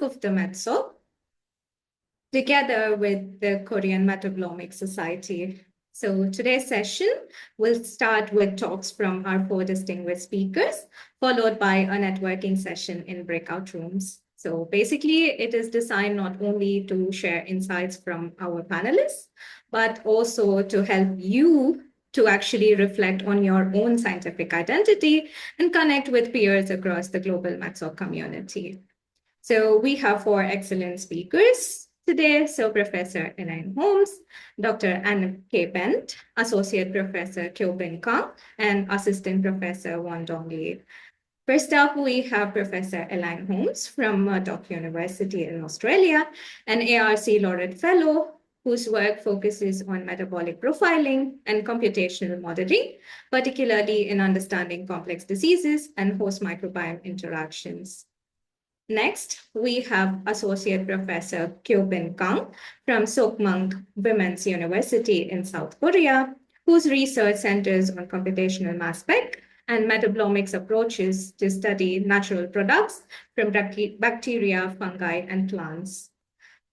of the METSO, together with the Korean Metabolomics Society. So today's session will start with talks from our 4 distinguished speakers, followed by a networking session in breakout rooms. So basically, it is designed not only to share insights from our panelists, but also to help you to actually reflect on your own scientific identity and connect with peers across the global METSO community. So we have 4 excellent speakers today. So Professor Elaine Holmes, Dr. Anne K. Bent, Associate Professor Kyo-Bin Kang, and Assistant Professor Won Dong Lee. First up, we have Professor Elaine Holmes from Murdoch University in Australia, an ARC Laureate Fellow whose work focuses on metabolic profiling and computational modeling, particularly in understanding complex diseases and host microbiome interactions. Next, we have Associate Professor Kyo-Bin Kang from Sokmang Women's University in South Korea, whose research centers on computational mass spec and metabolomics approaches to study natural products from bacteria, fungi, and plants.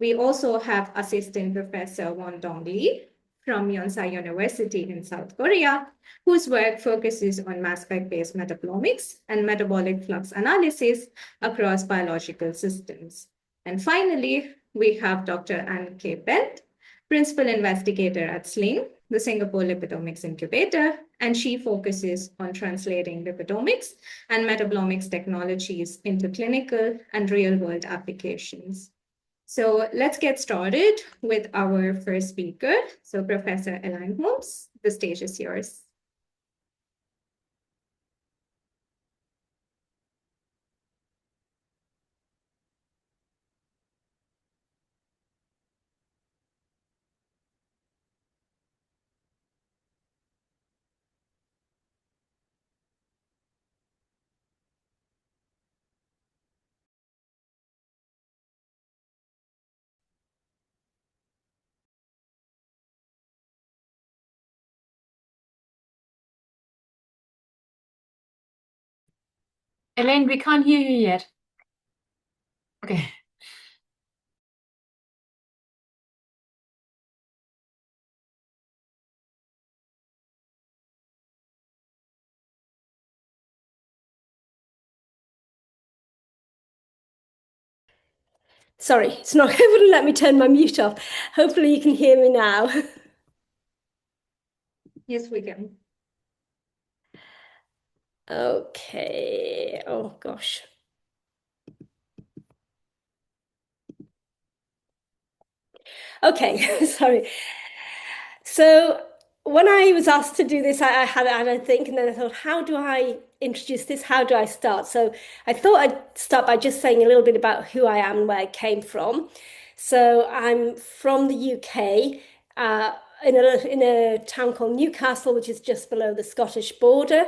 We also have Assistant Professor Won Dong Lee from Yonsei University in South Korea, whose work focuses on mass spec-based metabolomics and metabolic flux analysis across biological systems. And finally, we have Dr. Anne K. Bent, Principal Investigator at SLING, the Singapore Lipidomics Incubator, and she focuses on translating lipidomics and metabolomics technologies into clinical and real-world applications. So let's get started with our first speaker. So Professor Elaine Holmes, the stage is yours. Elaine, we can't hear you yet. Okay. Sorry, it wouldn't let me turn my mute off. Hopefully you can hear me now. Yes, we can. Okay, oh gosh. Okay, sorry. So when I was asked to do this, I had a think, and then I thought, how do I introduce this? How do I start? So I thought I'd start by just saying a little bit about who I am and where I came from. So I'm from the UK, in a town called Newcastle, which is just below the Scottish border.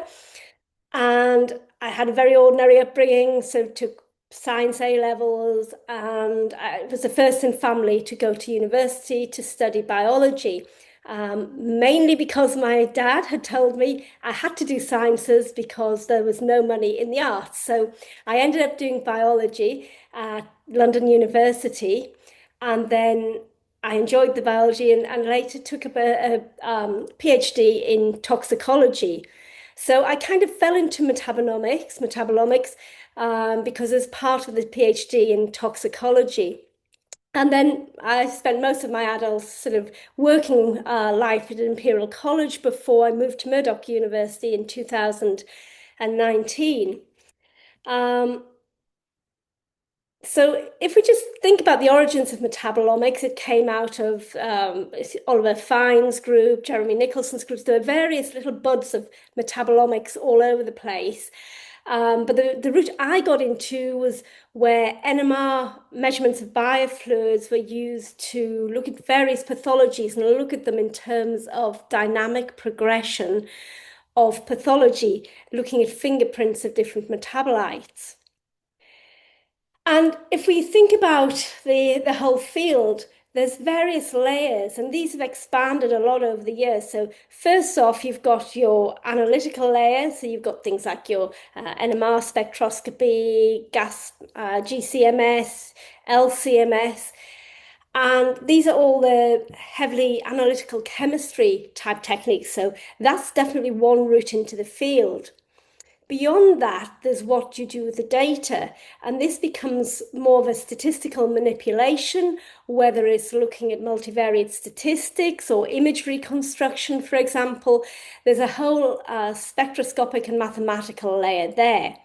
And I had a very ordinary upbringing, so took science A levels, and I was the first in family to go to university to study biology. Mainly because my dad had told me I had to do sciences because there was no money in the arts. So I ended up doing biology at London University, and then I enjoyed the biology and later took up a PhD in toxicology. So I kind of fell into metabolomics, because as part of the PhD in toxicology. And then I spent most of my adult sort of working life at Imperial College before I moved to Murdoch University in 2019. So if we just think about the origins of metabolomics, it came out of Oliver Fine's group, Jeremy Nicholson's groups. There were various little buds of metabolomics all over the place. But the route I got into was where NMR measurements of biofluids were used to look at various pathologies and look at them in terms of dynamic progression of pathology, looking at fingerprints of different metabolites. And if we think about the whole field, there's various layers, and these have expanded a lot over the years. So first off, you've got your analytical layer. So you've got things like your NMR spectroscopy, gas, GCMS, LCMS. And these are all the heavily analytical chemistry type techniques. So that's definitely one route into the field. Beyond that, there's what you do with the data, and this becomes more of a statistical manipulation, whether it's looking at multivariate statistics or image reconstruction, for example. There's a whole spectroscopic and mathematical layer there.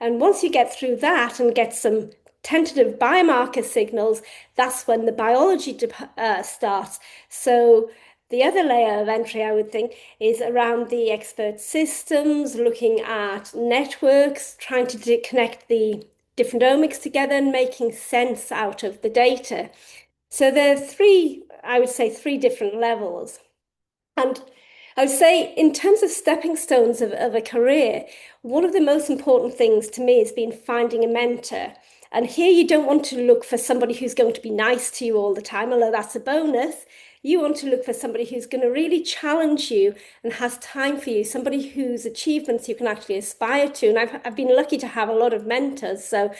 And once you get through that and get some tentative biomarker signals, that's when the biology starts. So the other layer of entry, I would think, is around the expert systems, looking at networks, trying to connect the different omics together and making sense out of the data. So there are three, I would say, three different levels. And I would say, in terms of stepping stones of a career, one of the most important things to me has been finding a mentor. And here you don't want to look for somebody who's going to be nice to you all the time, although that's a bonus. You want to look for somebody who's going to really challenge you and has time for you, somebody whose achievements you can actually aspire to. And I've been lucky to have a lot of mentors. So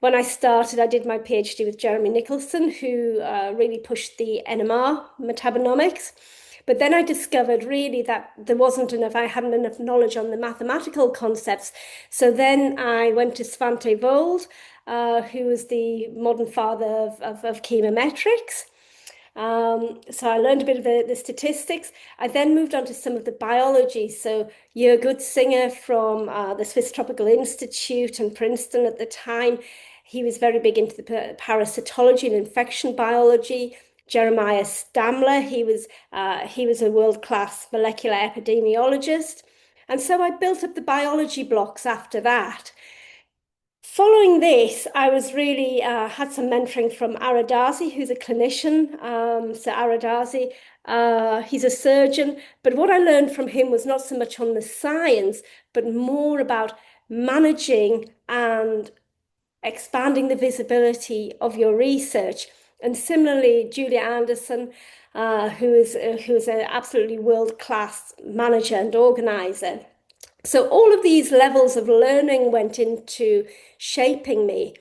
when I started, I did my PhD with Jeremy Nicholson, who really pushed the NMR Metabolomics. But then I discovered really that there wasn't enough, I hadn't enough knowledge on the mathematical concepts. So then I went to Svante Vold, who was the modern father of chemometrics. So I learned a bit of the statistics. I then moved on to some of the biology. So Jörg Utzinger from the Swiss Tropical Institute and Princeton at the time, he was very big into the parasitology and infection biology. Jeremiah Stamler, he was a world-class molecular epidemiologist. And so I built up the biology blocks after that. Following this, I was really had some mentoring from Aradazi, who's a clinician. So Aradazi, he's a surgeon. But what I learned from him was not so much on the science, but more about managing and expanding the visibility of your research. And similarly, Julia Anderson, who is an absolutely world-class manager and organizer. So all of these levels of learning went into shaping me.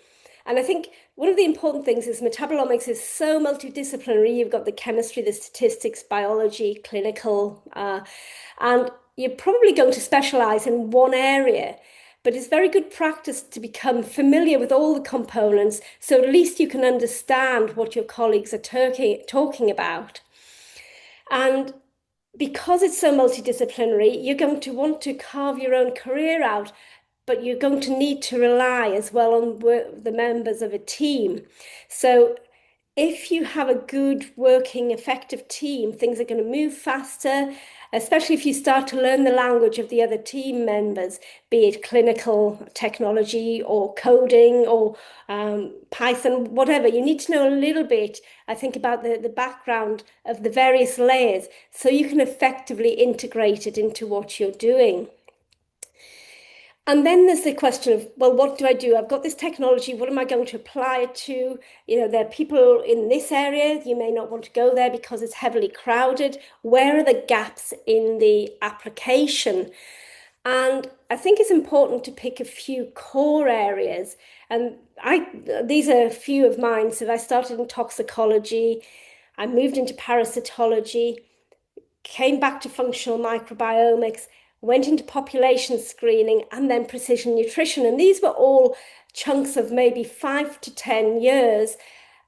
And I think one of the important things is metabolomics is so multidisciplinary. You've got the chemistry, the statistics, biology, clinical, and you're probably going to specialize in one area. But it's very good practice to become familiar with all the components, so at least you can understand what your colleagues are talking about. And because it's so multidisciplinary, you're going to want to carve your own career out, but you're going to need to rely as well on the members of a team. So if you have a good working, effective team, things are going to move faster, especially if you start to learn the language of the other team members, be it clinical technology or coding or Python, whatever. You need to know a little bit, I think, about the background of the various layers so you can effectively integrate it into what you're doing. And then there's the question of, well, what do I do? I've got this technology. What am I going to apply it to? You know, there are people in this area. You may not want to go there because it's heavily crowded. Where are the gaps in the application? And I think it's important to pick a few core areas. And these are a few of mine. So I started in toxicology. I moved into parasitology, came back to functional microbiomics, went into population screening, and then precision nutrition. And these were all chunks of maybe 5 to 10 years,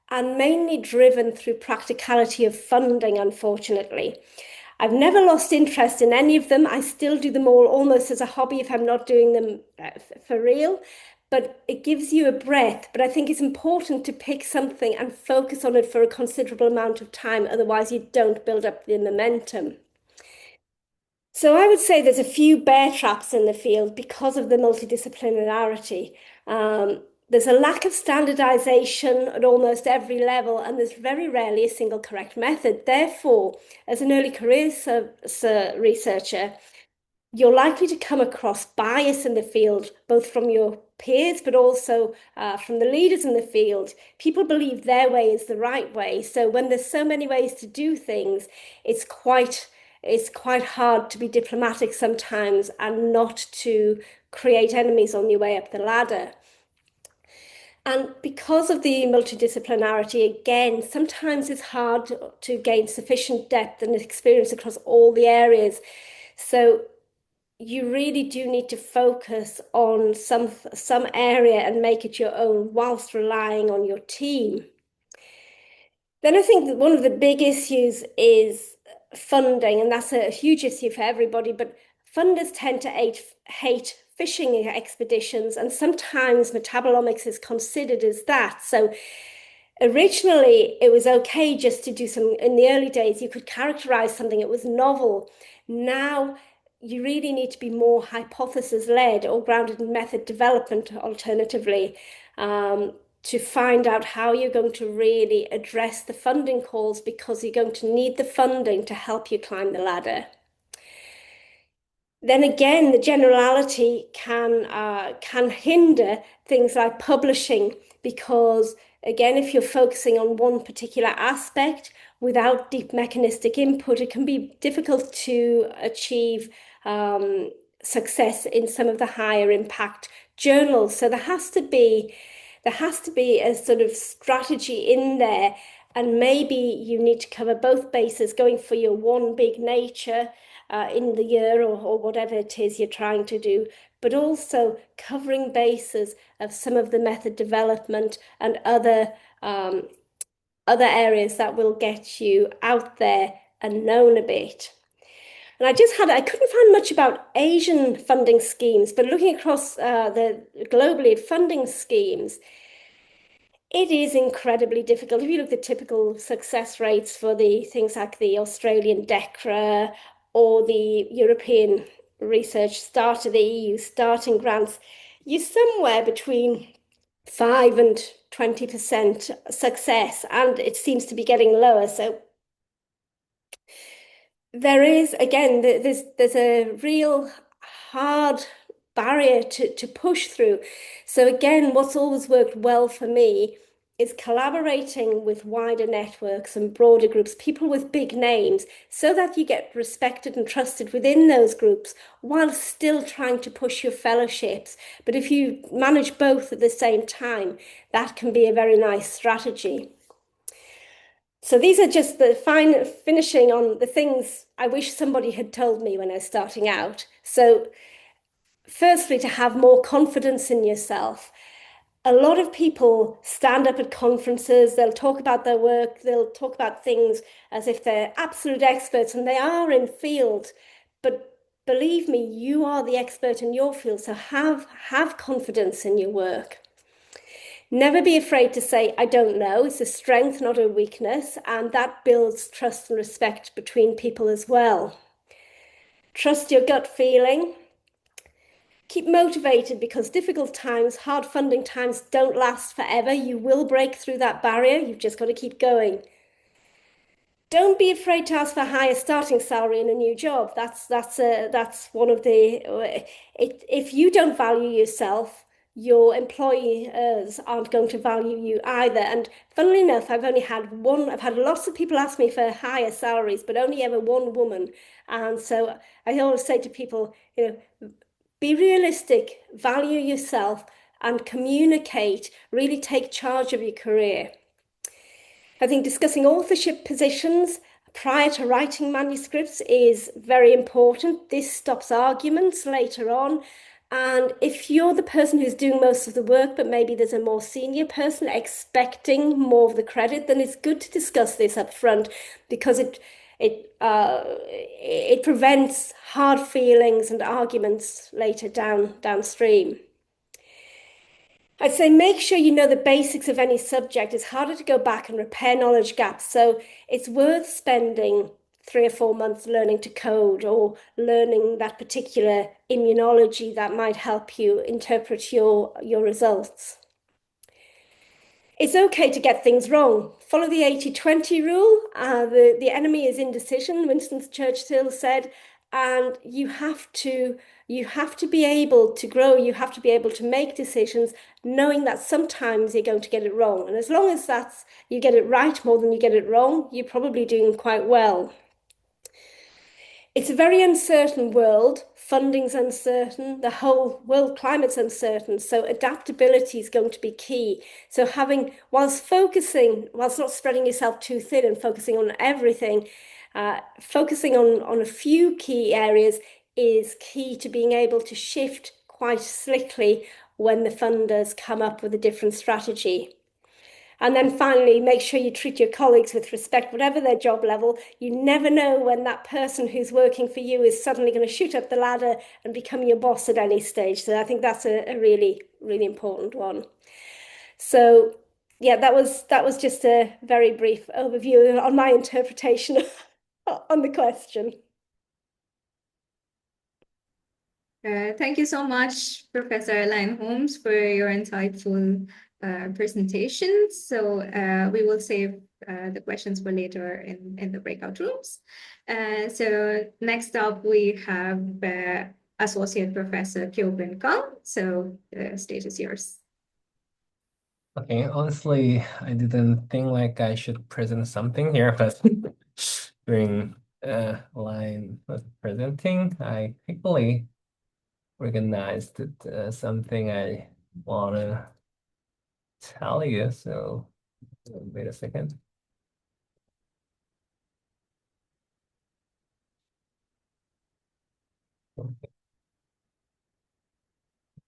and mainly driven through practicality of funding, unfortunately. I've never lost interest in any of them. I still do them all almost as a hobby if I'm not doing them for real. But it gives you a breath. But I think it's important to pick something and focus on it for a considerable amount of time. Otherwise, you don't build up the momentum. So I would say there's a few bear traps in the field because of the multidisciplinarity. There's a lack of standardization at almost every level, and there's very rarely a single correct method. Therefore, as an early career researcher, you're likely to come across bias in the field, both from your peers, but also from the leaders in the field. People believe their way is the right way. So when there's so many ways to do things, it's quite hard to be diplomatic sometimes and not to create enemies on your way up the ladder. And because of the multidisciplinarity, again, sometimes it's hard to gain sufficient depth and experience across all the areas. So you really do need to focus on some area and make it your own whilst relying on your team. Then I think that one of the big issues is funding, and that's a huge issue for everybody, but funders tend to hate fishing expeditions, and sometimes metabolomics is considered as that. So originally, it was okay just to do some, in the early days, you could characterize something, it was novel. Now, you really need to be more hypothesis-led or grounded in method development, alternatively, to find out how you're going to really address the funding calls, because you're going to need the funding to help you climb the ladder. Then again, the generality can hinder things like publishing, because again, if you're focusing on one particular aspect without deep mechanistic input, it can be difficult to achieve success in some of the higher impact journals. So there has to be a sort of strategy in there, and maybe you need to cover both bases, going for your one big Nature in the year or whatever it is you're trying to do, but also covering bases of some of the method development and other areas that will get you out there and known a bit. And I couldn't find much about Asian funding schemes, but looking across the globally funding schemes, it is incredibly difficult. If you look at the typical success rates for the things like the Australian DECRA or the European Research Starter, the EU starting grants, you're somewhere between 5 and 20% success, and it seems to be getting lower. So there is, again, there's a real hard barrier to push through. So again, what's always worked well for me is collaborating with wider networks and broader groups, people with big names, so that you get respected and trusted within those groups while still trying to push your fellowships. But if you manage both at the same time, that can be a very nice strategy. So these are just the finishing on the things I wish somebody had told me when I was starting out. So firstly, to have more confidence in yourself. A lot of people stand up at conferences, they'll talk about their work, they'll talk about things as if they're absolute experts, and they are in field. But believe me, you are the expert in your field, so have confidence in your work. Never be afraid to say, I don't know. It's a strength, not a weakness, and that builds trust and respect between people as well. Trust your gut feeling. Keep motivated, because difficult times, hard funding times don't last forever. You will break through that barrier. You've just got to keep going. Don't be afraid to ask for a higher starting salary in a new job. That's one of the, if you don't value yourself, your employers aren't going to value you either. And funnily enough, I've had lots of people ask me for higher salaries, but only ever one woman. And so I always say to people, be realistic, value yourself, and communicate. Really take charge of your career. I think discussing authorship positions prior to writing manuscripts is very important. This stops arguments later on. And if you're the person who's doing most of the work, but maybe there's a more senior person expecting more of the credit, then it's good to discuss this up front, because it prevents hard feelings and arguments later downstream. I'd say make sure you know the basics of any subject. It's harder to go back and repair knowledge gaps. So it's worth spending 3 or 4 months learning to code, or learning that particular immunology that might help you interpret your results. It's okay to get things wrong. Follow the 80-20 rule. The enemy is indecision, Winston Churchill said, and you have to be able to grow, you have to be able to make decisions, knowing that sometimes you're going to get it wrong. And as long as that's you get it right more than you get it wrong, you're probably doing quite well. It's a very uncertain world. Funding's uncertain. The whole world climate's uncertain. So adaptability is going to be key. So whilst not spreading yourself too thin and focusing on everything, focusing on a few key areas is key to being able to shift quite slickly when the funders come up with a different strategy. And then finally, make sure you treat your colleagues with respect, whatever their job level. You never know when that person who's working for you is suddenly going to shoot up the ladder and become your boss at any stage. So I think that's a really, really important one. So yeah, that was just a very brief overview on my interpretation on the question. Thank you so much, Professor Elaine Holmes, for your insightful presentation. So we will save the questions for later in the breakout rooms. So next up, we have Associate Professor Kyobin Kang. So the stage is yours. Okay, honestly, I didn't think like I should present something here, but during line of presenting, I quickly organized something I want to tell you. So wait a second.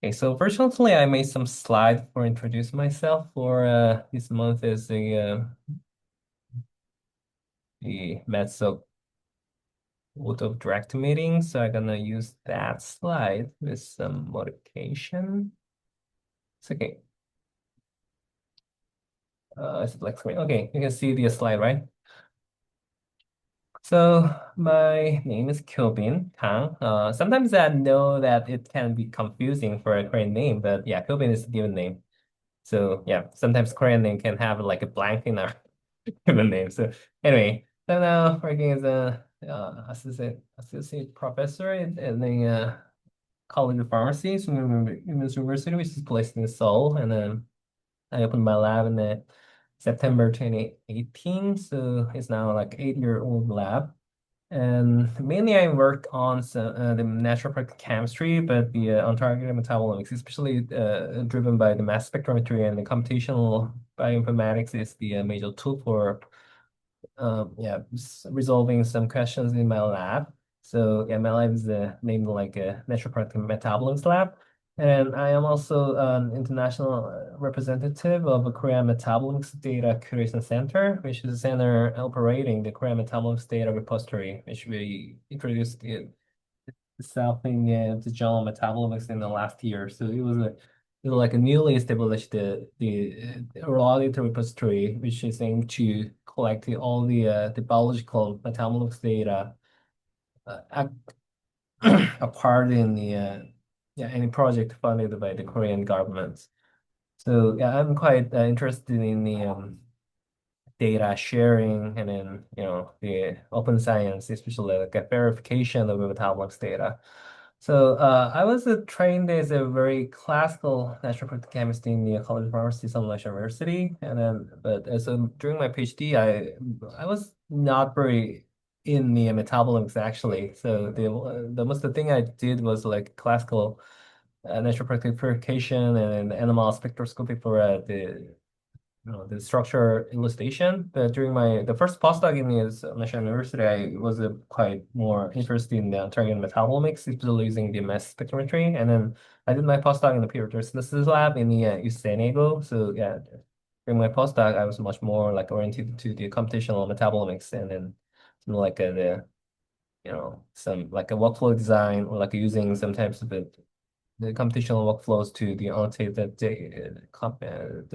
Okay, so virtually I made some slides for introduce myself. For this month is the METS of direct meeting, so I'm gonna use that slide with some modification. It's okay. It's a black screen. Okay, you can see the slide, right? So my name is Kyobin Kang. Sometimes I know that it can be confusing for a Korean name, but yeah, Kyobin is a given name. So yeah, sometimes Korean name can have like a blank in our given name. So anyway, so now working as a associate professor in the College of Pharmacy, Women's University, which is placed in Seoul, and then I opened my lab in September 2018, so it's now like 8-year-old lab. And mainly I work on the natural product chemistry, but the on-target metabolomics, especially driven by the mass spectrometry, and the computational bioinformatics is the major tool for resolving some questions in my lab. So yeah, my lab is named like a natural product metabolomics lab. And I am also an international representative of the Korea Metabolomics Data Curation Center, which is a center operating the Korea Metabolomics Data Repository, which we introduced itself in the journal Metabolomics in the last year. So it was like a newly established the audit repository, which is aimed to collect all the biological metabolomics data apart in the any project funded by the Korean government. So yeah, I'm quite interested in the data sharing, and then the open science, especially like a verification of the metabolomics data. So I was trained as a very classical natural product chemist in the College of Pharmacy, Seoul University, and then so during my PhD, I was not very in the metabolomics actually. So the thing I did was like classical natural product purification and animal spectroscopy for the structure elucidation. But during the first postdoc in the National University, I was quite more interested in the target metabolomics, especially using the mass spectrometry. And then I did my postdoc in the pure synthesis lab in the UC San Diego. So yeah, during my postdoc, I was much more like oriented to the computational metabolomics, and then some like some like a workflow design, or like using some types of the computational workflows to annotate the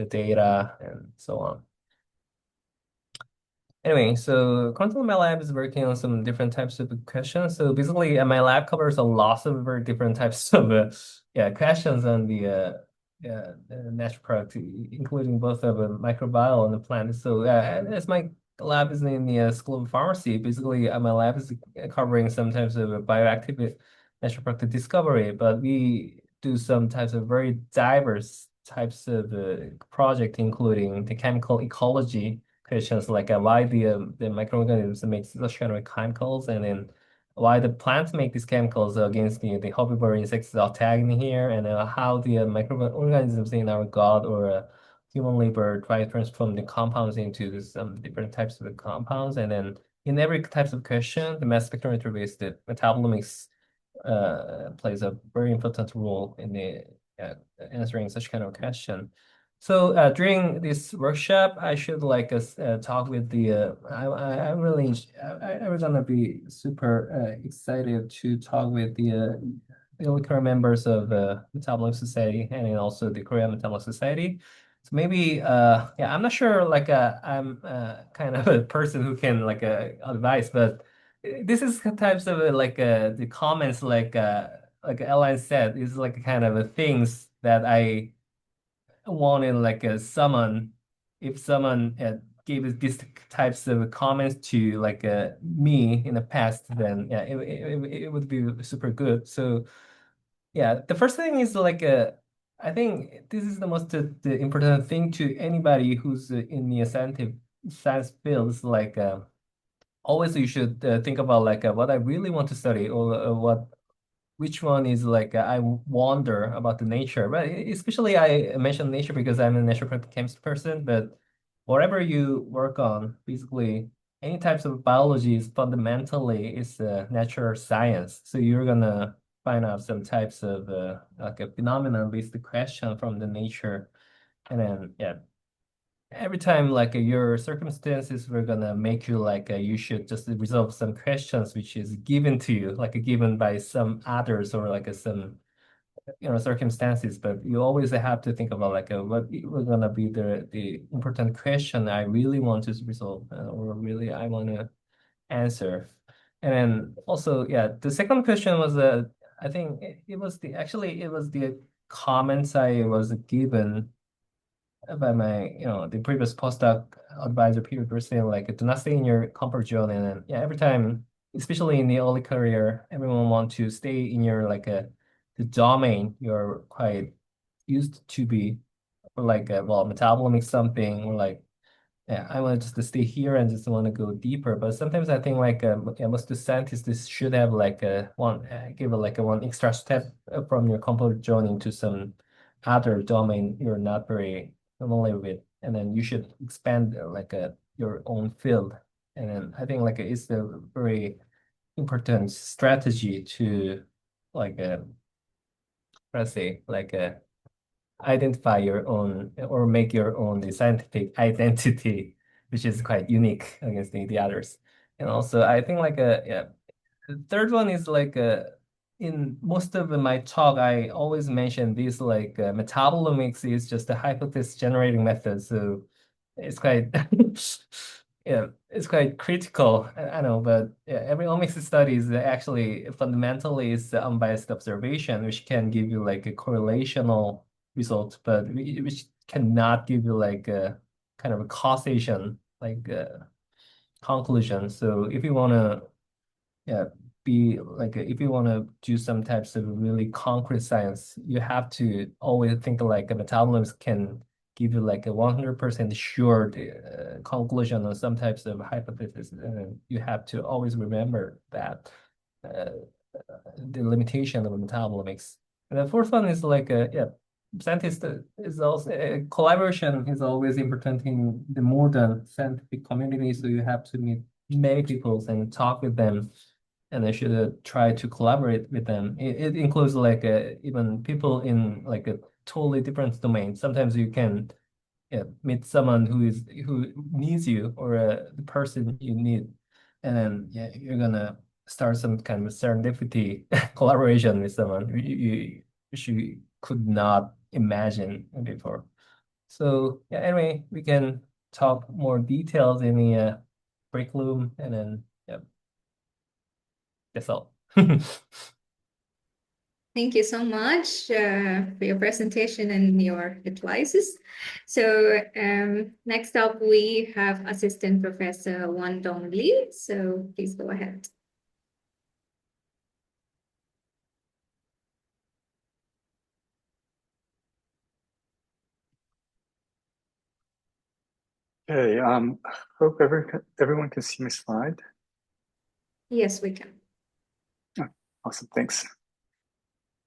data and so on. Anyway, so currently my lab is working on some different types of questions. So basically, my lab covers a lot of very different types of questions on the natural product, including both of microbiome and the plant. So as my lab is in the School of Pharmacy. Basically, my lab is covering some types of bioactive natural product discovery, but we do some types of very diverse types of project, including the chemical ecology questions, like why the microorganisms make such kind of chemicals, and then why the plants make these chemicals against the herbivore insects that are tagged in here, and how the microorganisms in our gut or human liver try to transform the compounds into some different types of compounds. And then in every types of question, the mass spectrometry based metabolomics plays a very important role in the answering such kind of question. So during this workshop, I should like talk with the. I'm really I was gonna be super excited to talk with the current members of the Metabolic Society and then also the Korean Metabolic Society. So maybe yeah, I'm not sure like I'm kind of a person who can like advise, but this is types of the comments like Ellen said is like kind of a things that I wanted like someone if someone gave these types of comments to like me in the past, then yeah, it would be super good. So yeah, the first thing is like I think this is the most the important thing to anybody who's in the scientific science fields. Like always, you should think about like what I really want to study or what which one is like I wonder about the nature. But especially I mentioned nature because I'm a natural chemist person. But whatever you work on, basically any types of biology is fundamentally is natural science. So you're gonna find out some types of like a phenomenon-based question from the nature, and then yeah, every time like your circumstances were gonna make you like you should just resolve some questions which is given to you like given by some others or like some circumstances, but you always have to think about like what were gonna be the important question I really want to resolve or really I want to answer. And then also yeah, the second question was I think it was the actually it was the comments I was given by my, the previous postdoc advisor, people were saying like, do not stay in your comfort zone. And then, yeah, every time, especially in the early career, everyone want to stay in your like the domain you're quite used to be, or like, well, metabolomics something, or like yeah, I want just to stay here and just want to go deeper. But sometimes I think like yeah, most of the scientists should have like a one give it like a one extra step from your comfort zone into some other domain you're not very familiar with, and then you should expand like your own field. And then I think like it's a very important strategy to like let's say like identify your own or make your own the scientific identity, which is quite unique against the others. And also, I think like yeah, the third one is like in most of my talk, I always mention this like metabolomics is just a hypothesis generating method. So it's quite yeah, it's quite critical. I know, but yeah, every omics study is actually fundamentally is the unbiased observation, which can give you like a correlational result, but which cannot give you like a kind of a causation, like conclusion. So if you want to yeah, be like if you want to do some types of really concrete science, you have to always think like a metabolism can give you like a 100% sure conclusion on some types of hypothesis. And you have to always remember that uh, the limitation of metabolomics. And the fourth one is like yeah, scientist is also collaboration is always important in the modern scientific community. So you have to meet many people and talk with them, and I should try to collaborate with them. It includes like even people in like a totally different domain. Sometimes you can meet someone who needs you or the person you need, and then yeah, you're gonna start some kind of serendipity collaboration with someone which you could not imagine before. So yeah, anyway, we can talk more details in the break room, and then yeah, that's all. Thank you so much for your presentation and your advices. So next up, we have Assistant Professor Wan Dong Lee. So please go ahead. Okay, hope everyone can see my slide. Yes, we can. Oh, awesome, thanks.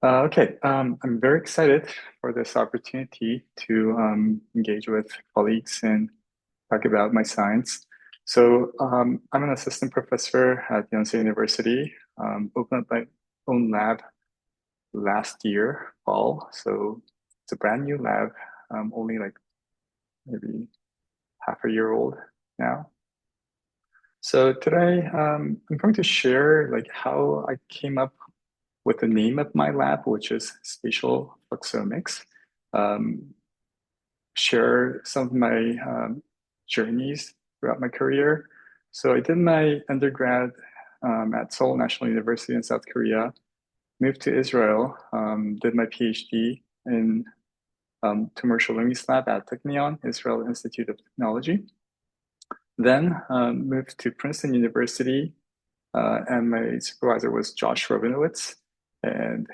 Okay, I'm very excited for this opportunity to engage with colleagues and talk about my science. So I'm an assistant professor at Yonsei University. Opened up my own lab last year, fall. So it's a brand new lab, only like maybe half a year old now. So today I'm going to share like how I came up with the name of my lab, which is Spatial Fluxomics. Share some of my journeys throughout my career. So I did my undergrad at Seoul National University in South Korea, moved to Israel, did my PhD in Tumor Shalomi's lab at Technion, Israel Institute of Technology. Then moved to Princeton University, and my supervisor was Josh Robinowitz. And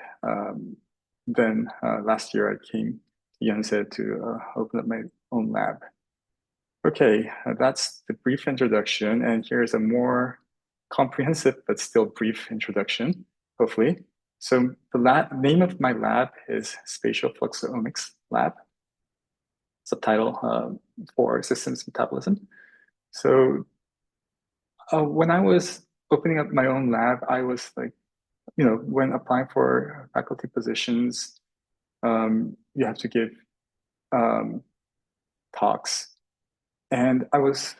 then last year I came to Yonsei to open up my own lab. Okay, that's the brief introduction, and here's a more comprehensive but still brief introduction, hopefully. So the name of my lab is Spatial Fluxomics Lab, subtitle for systems metabolism. So when I was opening up my own lab, I was like, when applying for faculty positions, you have to give talks. And I was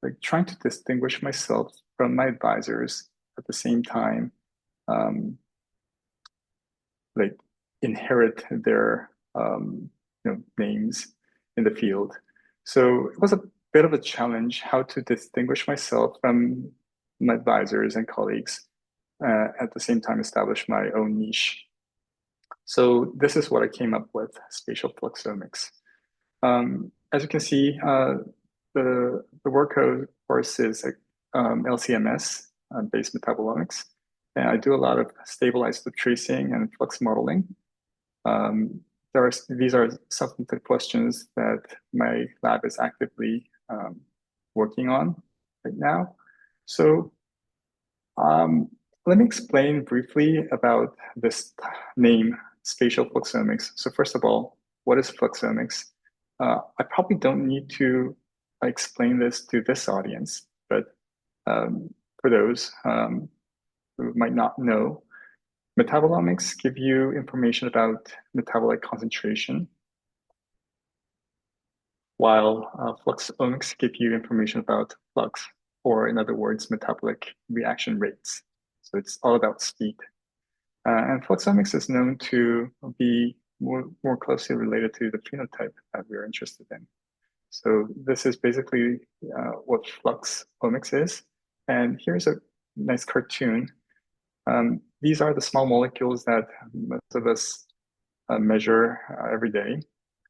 like trying to distinguish myself from my advisors at the same time, like inherit their names in the field. So it was a bit of a challenge how to distinguish myself from my advisors and colleagues, at the same time establish my own niche. So this is what I came up with, spatial fluxomics. As you can see, the workhorse is LCMS, based metabolomics. And I do a lot of stable isotope tracing and flux modeling. These are substantive questions that my lab is actively working on right now. So let me explain briefly about this name, spatial fluxomics. So first of all, what is fluxomics? I probably don't need to explain this to this audience, but for those who might not know, metabolomics give you information about metabolite concentration, while fluxomics give you information about flux, or in other words, metabolic reaction rates. So it's all about speed. And fluxomics is known to be more closely related to the phenotype that we're interested in. So this is basically what fluxomics is. And here's a nice cartoon. These are the small molecules that most of us measure every day.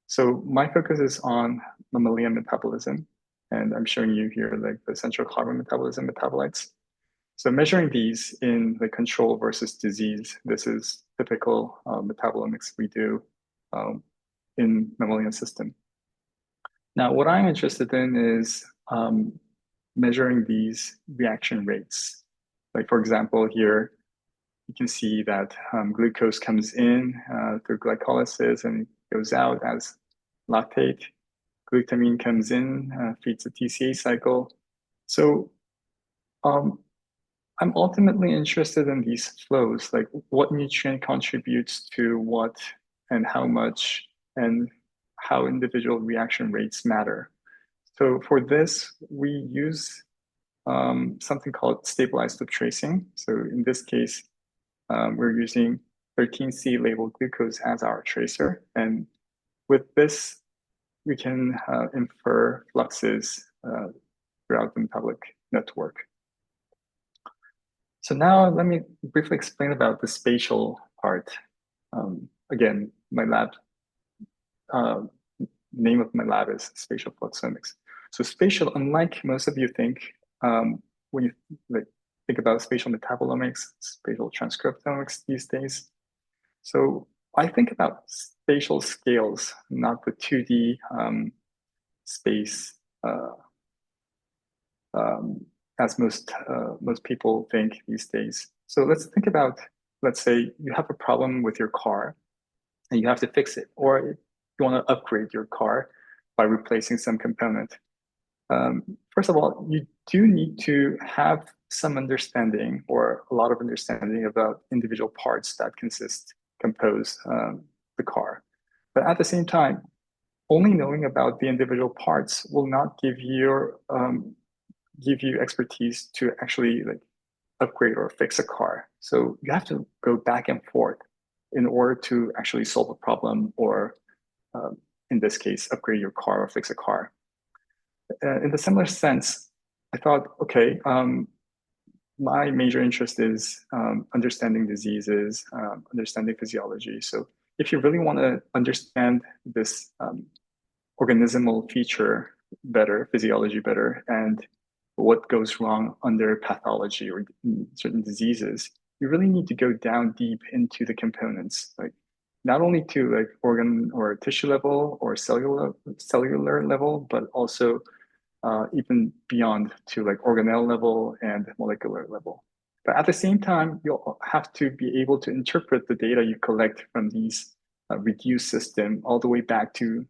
So my focus is on mammalian metabolism. And I'm showing you here like the central carbon metabolism metabolites. So measuring these in the control versus disease, this is typical metabolomics we do in mammalian system. Now, what I'm interested in is measuring these reaction rates. Like for example, here, you can see that glucose comes in through glycolysis and goes out as lactate. Glutamine comes in, feeds the TCA cycle. So I'm ultimately interested in these flows, like what nutrient contributes to what and how much, and how individual reaction rates matter. So for this, we use something called stable isotope tracing. So in this case, we're using 13C labeled glucose as our tracer. And with this, we can infer fluxes throughout the metabolic network. So now let me briefly explain about the spatial part. Again, my lab, name of my lab is Spatial Fluxomics. So spatial, unlike most of you think, when you think about spatial metabolomics, spatial transcriptomics these days. So I think about spatial scales, not the 2D space, as most people think these days. So let's think about, let's say you have a problem with your car and you have to fix it, or you want to upgrade your car by replacing some component. First of all, you do need to have some understanding or a lot of understanding about individual parts that compose the car. But at the same time, only knowing about the individual parts will not give you expertise to actually upgrade or fix a car. So you have to go back and forth in order to actually solve a problem, or in this case, upgrade your car or fix a car. In the similar sense, I thought, okay, my major interest is understanding diseases, understanding physiology. So if you really want to understand this organismal feature better, physiology better, and what goes wrong under pathology or certain diseases, you really need to go down deep into the components, not only to organ or tissue level or cellular level, but also even beyond to organelle level and molecular level. But at the same time, you'll have to be able to interpret the data you collect from these reduced system all the way back to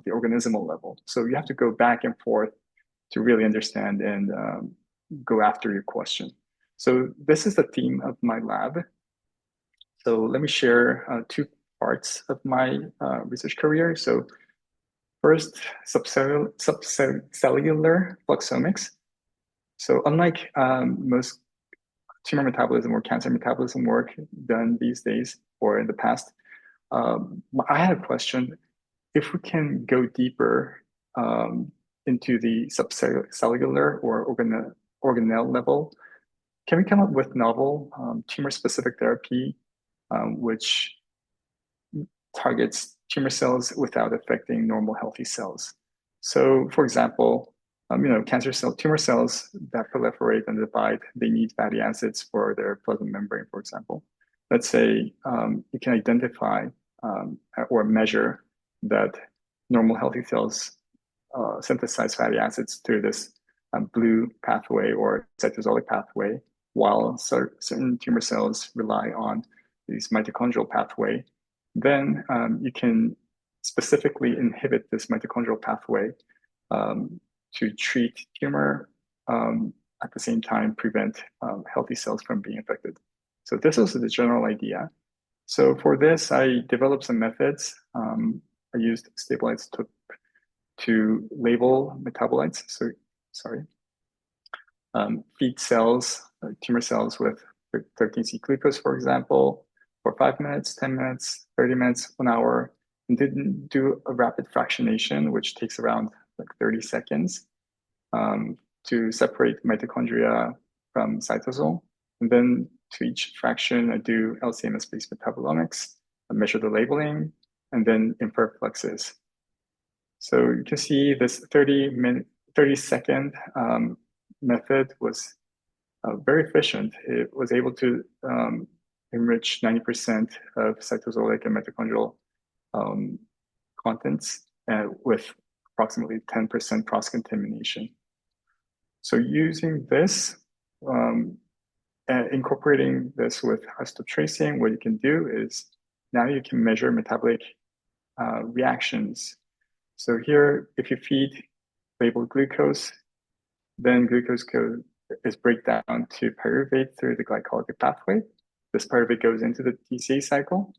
the organismal level. So you have to go back and forth to really understand and go after your question. So this is the theme of my lab. So let me share two parts of my research career. So first, subcellular fluxomics. So unlike most tumor metabolism or cancer metabolism work done these days or in the past, I had a question. If we can go deeper into the subcellular or organelle level, can we come up with novel tumor-specific therapy which targets tumor cells without affecting normal healthy cells? So, for example, tumor cells that proliferate and divide, they need fatty acids for their plasma membrane, for example. Let's say you can identify or measure that normal healthy cells synthesize fatty acids through this blue pathway or cytosolic pathway, while certain tumor cells rely on these mitochondrial pathway. Then you can specifically inhibit this mitochondrial pathway to treat tumor, at the same time prevent healthy cells from being affected. So this was the general idea. So for this, I developed some methods. I used stabilized to label metabolites. So, feed cells, tumor cells with 13C glucose, for example, for 5 minutes, 10 minutes, 30 minutes, 1 hour, and didn't do a rapid fractionation, which takes around 30 seconds to separate mitochondria from cytosol. And then to each fraction, I do LC-MS-based metabolomics, I measure the labeling, and then infer fluxes. So you can see this 30-second method was very efficient. It was able to enrich 90% of cytosolic and mitochondrial contents with approximately 10% cross-contamination. So using this, incorporating this with isotope tracing, what you can do is now you can measure metabolic reactions. So here, if you feed labeled glucose, then glucose is breakdown to pyruvate through the glycolytic pathway. This pyruvate goes into the TCA cycle.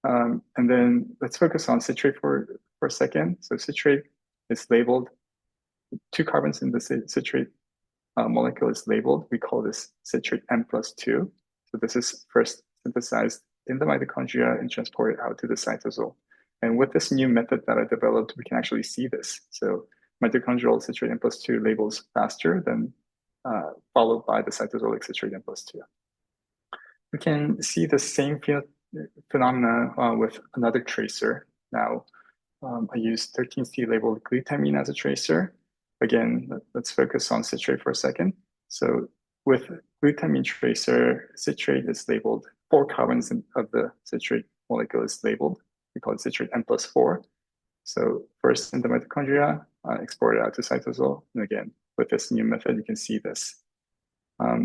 And then let's focus on citrate for a second. So citrate is labeled, 2 carbons in the citrate molecule is labeled. We call this citrate N+2. So this is first synthesized in the mitochondria and transported out to the cytosol. And with this new method that I developed, we can actually see this. So mitochondrial citrate N+2 labels faster than followed by the cytosolic citrate N+2. We can see the same phenomena with another tracer. Now, I use 13C labeled glutamine as a tracer. Again, let's focus on citrate for a second. So with glutamine tracer, citrate is labeled, 4 carbons of the citrate molecule is labeled. We call it citrate N+4. So first in the mitochondria, exported out to cytosol. And again, with this new method, you can see this.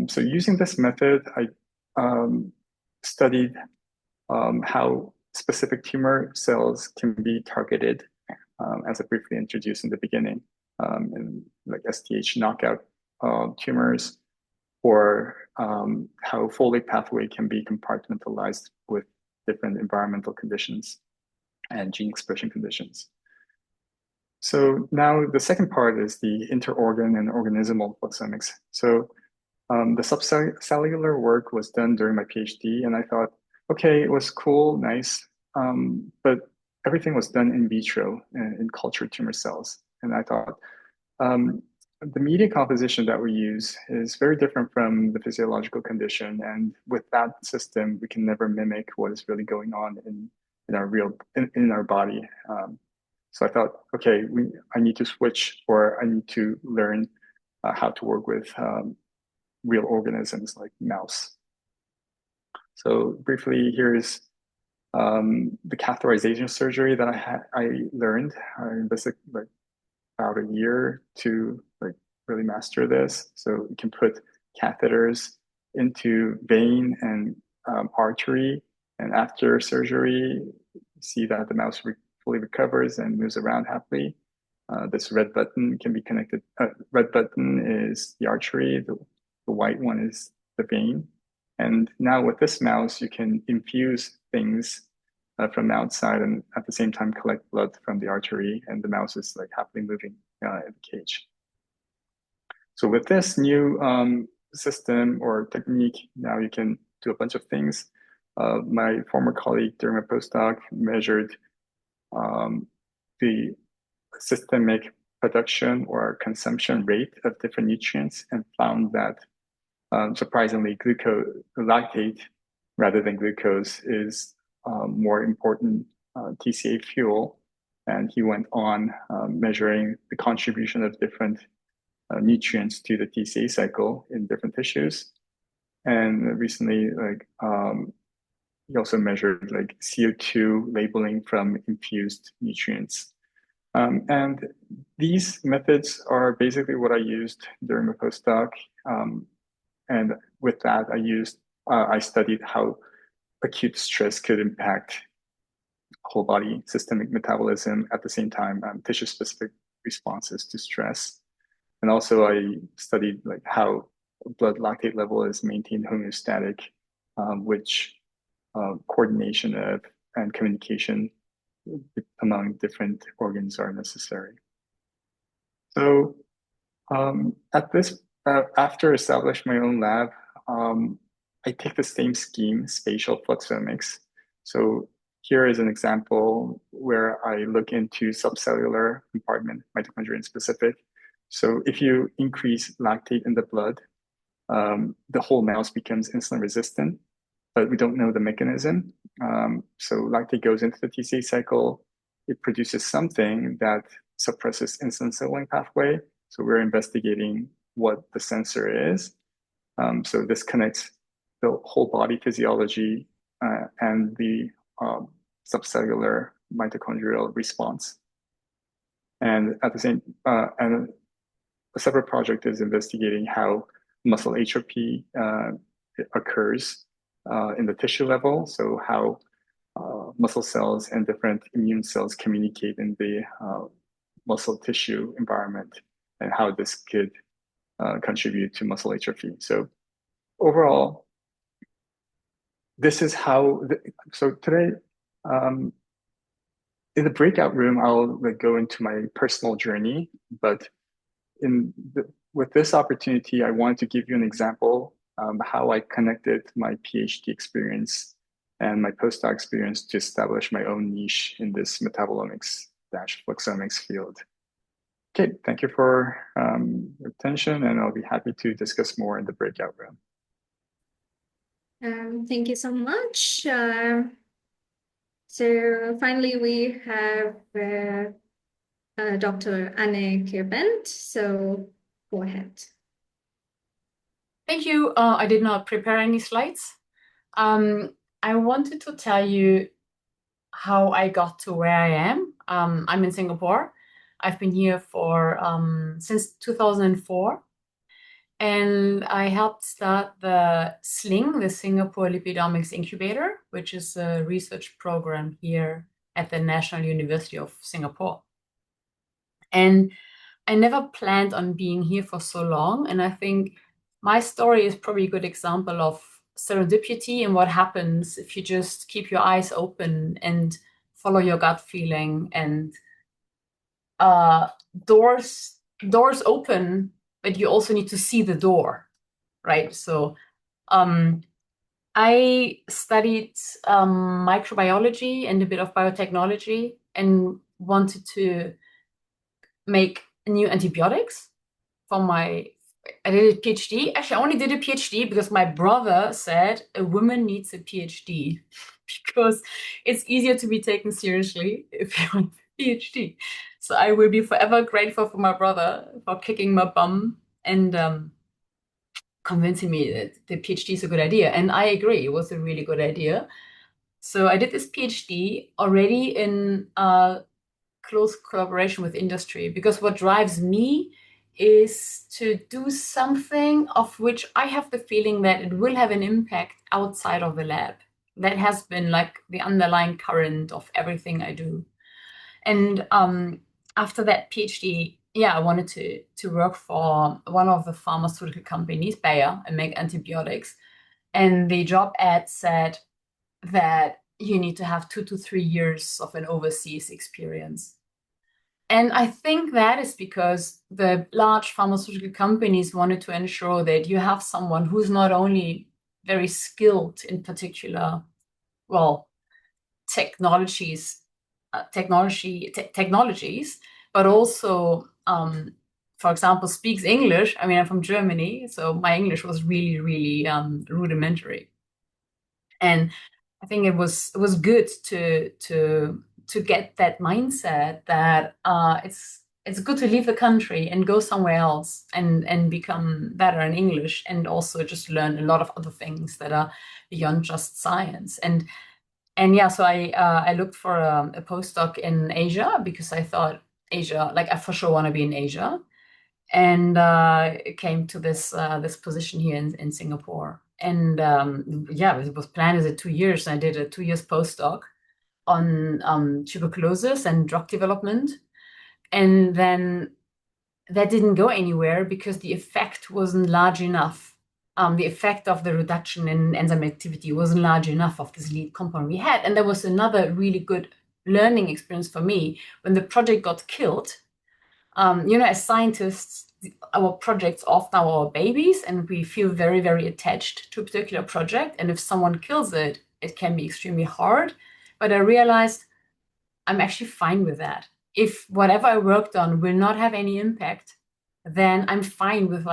So using this method, I studied how specific tumor cells can be targeted, as I briefly introduced in the beginning, in like STH knockout tumors, or how folate pathway can be compartmentalized with different environmental conditions and gene expression conditions. So now the second part is the interorgan and organismal fluxomics. So the subcellular work was done during my PhD, and I thought, okay, it was cool, nice, but everything was done in vitro in cultured tumor cells. And I thought, the media composition that we use is very different from the physiological condition. And with that system, we can never mimic what is really going on in our body. So I thought, okay, I need to switch, or I need to learn how to work with real organisms like mouse. So briefly, here's the catheterization surgery that I learned. I invested like about a year to like really master this. So you can put catheters into vein and artery, and after surgery, you see that the mouse fully recovers and moves around happily. This red button can be connected. Red button is the artery. The white one is the vein. And now with this mouse, you can infuse things from the outside and at the same time collect blood from the artery, and the mouse is like happily moving in the cage. So with this new system or technique, now you can do a bunch of things. My former colleague during my postdoc measured the systemic production or consumption rate of different nutrients and found that surprisingly, lactate rather than glucose is more important TCA fuel. And he went on measuring the contribution of different nutrients to the TCA cycle in different tissues. And recently, he also measured like CO2 labeling from infused nutrients. And these methods are basically what I used during my postdoc. And with that, I studied how acute stress could impact whole body systemic metabolism, at the same time, tissue-specific responses to stress. And also I studied like how blood lactate level is maintained homeostatic, which coordination of and communication among different organs are necessary. So after establishing my own lab, I take the same scheme, spatial fluxomics. So here is an example where I look into subcellular compartment, mitochondria in specific. So if you increase lactate in the blood, the whole mouse becomes insulin resistant, but we don't know the mechanism. So lactate goes into the TCA cycle. It produces something that suppresses insulin signaling pathway. So we're investigating what the sensor is. So this connects the whole body physiology and the subcellular mitochondrial response. And at the same, and a separate project is investigating how muscle atrophy occurs in the tissue level. So how muscle cells and different immune cells communicate in the muscle tissue environment, and how this could contribute to muscle atrophy. So overall, this is how, so today, in the breakout room, I'll go into my personal journey, but with this opportunity, I wanted to give you an example how I connected my PhD experience and my postdoc experience to establish my own niche in this metabolomics-fluxomics field. Okay, thank you for your attention, and I'll be happy to discuss more in the breakout room. Thank you so much. So finally, we have Dr. Anne Kirbent. So go ahead. Thank you. I did not prepare any slides. I wanted to tell you how I got to where I am. I'm in Singapore. I've been here for since 2004. And I helped start the SLING, the Singapore Lipidomics Incubator, which is a research program here at the National University of Singapore. And I never planned on being here for so long. And I think my story is probably a good example of serendipity and what happens if you just keep your eyes open and follow your gut feeling, and doors open, but you also need to see the door, right? So I studied microbiology and a bit of biotechnology and wanted to make new antibiotics for I did a PhD. Actually, I only did a PhD because my brother said a woman needs a PhD because it's easier to be taken seriously if you want a PhD. So I will be forever grateful for my brother for kicking my bum and convincing me that the PhD is a good idea. And I agree, it was a really good idea. So I did this PhD already in close collaboration with industry, because what drives me is to do something of which I have the feeling that it will have an impact outside of the lab. That has been like the underlying current of everything I do. And after that PhD, I wanted to work for one of the pharmaceutical companies, Bayer, and make antibiotics. And the job ad said that you need to have 2 to 3 years of an overseas experience. And I think that is because the large pharmaceutical companies wanted to ensure that you have someone who's not only very skilled in particular, technologies, but also, for example, speaks English. I mean, I'm from Germany, so my English was really, really rudimentary. And I think it was good to get that mindset that it's good to leave the country and go somewhere else and become better in English, and also just learn a lot of other things that are beyond just science. So I looked for a postdoc in Asia because I thought Asia, like I for sure want to be in Asia, and it came to this position here in Singapore. And it was planned as a 2 years. And I did a 2 years postdoc on tuberculosis and drug development. And then that didn't go anywhere because the effect wasn't large enough. The effect of the reduction in enzyme activity wasn't large enough of this lead compound we had. And there was another really good learning experience for me when the project got killed. As scientists, our projects often are our babies, and we feel very, very attached to a particular project. And if someone kills it, it can be extremely hard. But I realized I'm actually fine with that. If whatever I worked on will not have any impact, then I'm fine with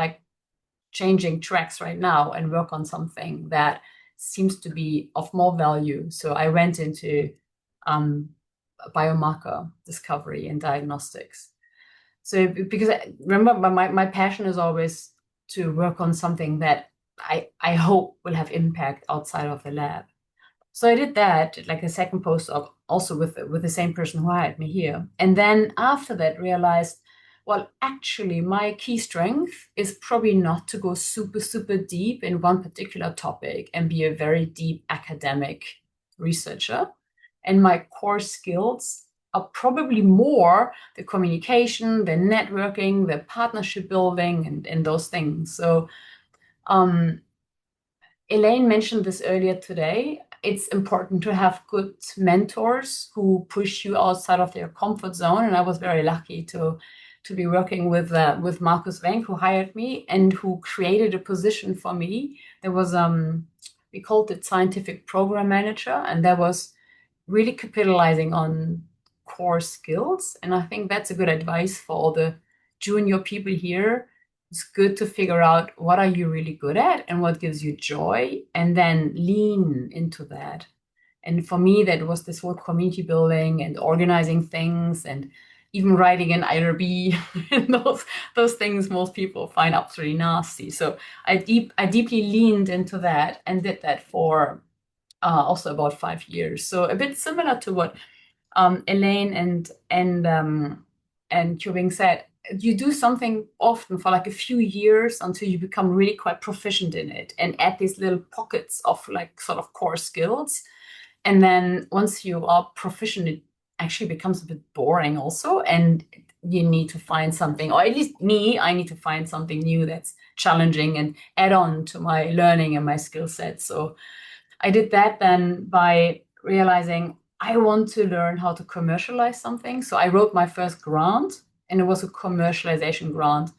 changing tracks right now and work on something that seems to be of more value. So I went into biomarker discovery and diagnostics. So because remember, my passion is always to work on something that I hope will have impact outside of the lab. So I did that, like a second postdoc, also with the same person who hired me here. And then after that realized, well, actually, my key strength is probably not to go super, super deep in one particular topic and be a very deep academic researcher. And my core skills are probably more the communication, the networking, the partnership building, and those things. So Elaine mentioned this earlier today. It's important to have good mentors who push you outside of their comfort zone. And I was very lucky to be working with Marcus Wenck, who hired me and who created a position for me. There was we called it scientific program manager, and that was really capitalizing on core skills. And I think that's a good advice for all the junior people here. It's good to figure out what are you really good at and what gives you joy, and then lean into that. And for me, that was this whole community building and organizing things and even writing an IRB and those things most people find absolutely nasty. So I deeply leaned into that and did that for also about 5 years. So a bit similar to what Elaine and Tubing said. You do something often for like a few years until you become really quite proficient in it and add these little pockets of like sort of core skills. And then once you are proficient, it actually becomes a bit boring also. And you need to find something, or at least me, I need to find something new that's challenging and add on to my learning and my skill set. So I did that then by realizing I want to learn how to commercialize something. So I wrote my first grant, and it was a commercialization grant.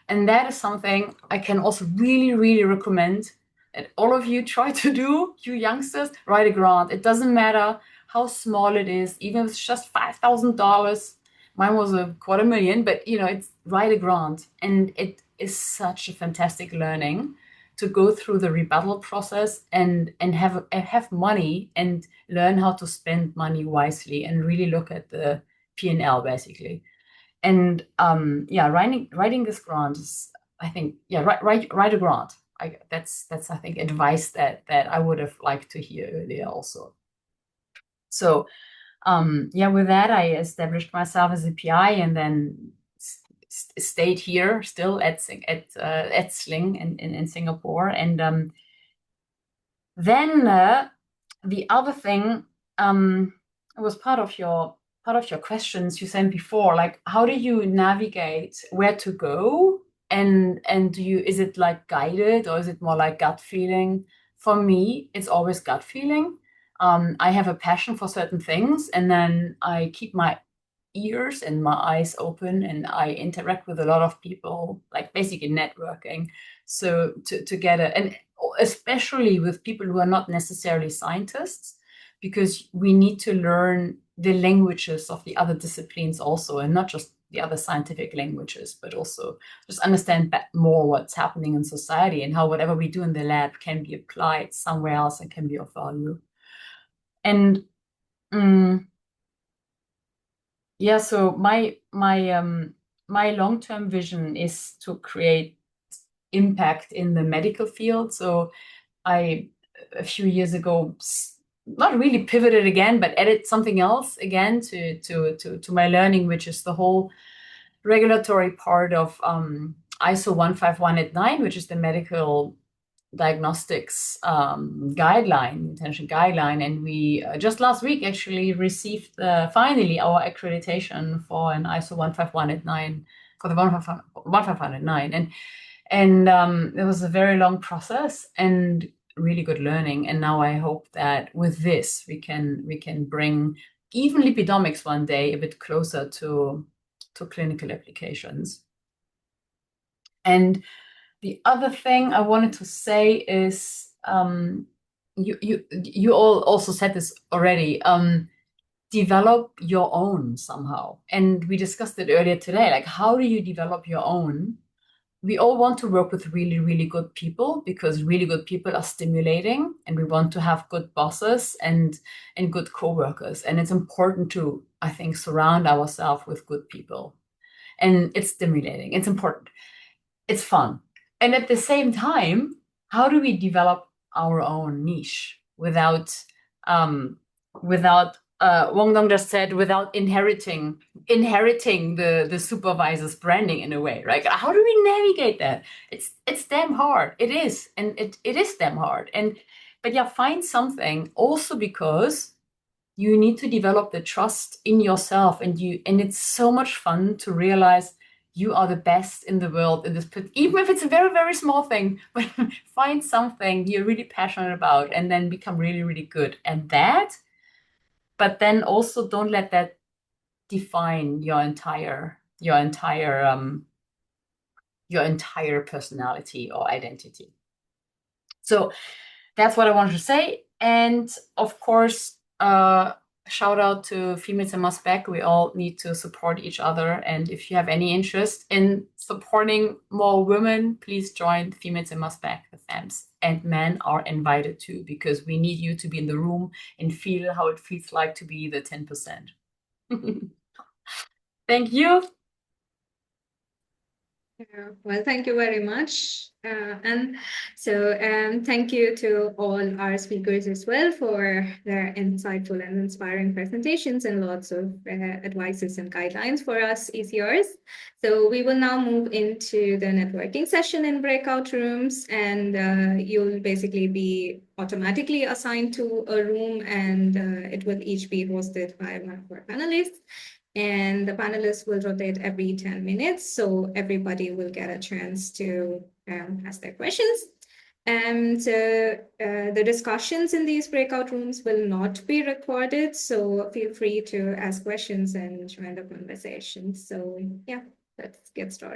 And that is something I can also really, really recommend that all of you try to do, you youngsters, write a grant. It doesn't matter how small it is, even if it's just $5,000. Mine was $250,000, but it's write a grant. And it is such a fantastic learning to go through the rebuttal process and have money and learn how to spend money wisely and really look at the P&L basically. And writing this grant is, I think, write a grant. That's I think advice that I would have liked to hear earlier also. So with that, I established myself as a PI and then stayed here still at Sling in Singapore. And then the other thing was part of your questions you sent before, like how do you navigate where to go, and is it like guided or is it more like gut feeling? For me, it's always gut feeling. I have a passion for certain things, and then I keep my ears and my eyes open, and I interact with a lot of people, like basically networking. So to get and especially with people who are not necessarily scientists, because we need to learn the languages of the other disciplines also, and not just the other scientific languages, but also just understand more what's happening in society and how whatever we do in the lab can be applied somewhere else and can be of value. And so my long-term vision is to create impact in the medical field. So I, a few years ago, not really pivoted again, but added something else again to my learning, which is the whole regulatory part of ISO 15189, which is the medical diagnostics guideline, intention guideline. And we just last week actually received finally our accreditation for an ISO 15189 for the 15189. And it was a very long process and really good learning. And now I hope that with this we can bring even lipidomics one day a bit closer to clinical applications. And the other thing I wanted to say is you all also said this already. Develop your own somehow, and we discussed it earlier today. Like, how do you develop your own? We all want to work with really, really good people because really good people are stimulating, and we want to have good bosses and good co-workers. And it's important to, I think, surround ourselves with good people. And it's stimulating. It's important. It's fun. And at the same time, how do we develop our own niche without Wong Dong just said, without inheriting the supervisor's branding in a way, right? How do we navigate that? It's damn hard. It is, and it is damn hard. But find something also, because you need to develop the trust in yourself, and it's so much fun to realize you are the best in the world in this, even if it's a very, very small thing, but find something you're really passionate about and then become really, really good at that. But then also don't let that define your entire personality or identity. So that's what I wanted to say. And of course, shout out to Females in Musbek. We all need to support each other. And if you have any interest in supporting more women, please join Females in Musbek. The femmes and men are invited too, because we need you to be in the room and feel how it feels like to be the 10%. Thank you. Well, thank you very much. And so thank you to all our speakers as well for their insightful and inspiring presentations and lots of advices and guidelines for us ECRs. So we will now move into the networking session in breakout rooms, and you'll basically be automatically assigned to a room, and it will each be hosted by one of our panelists. And the panelists will rotate every 10 minutes, so everybody will get a chance to ask their questions. So the discussions in these breakout rooms will not be recorded, so feel free to ask questions and join the conversation. So yeah, let's get started.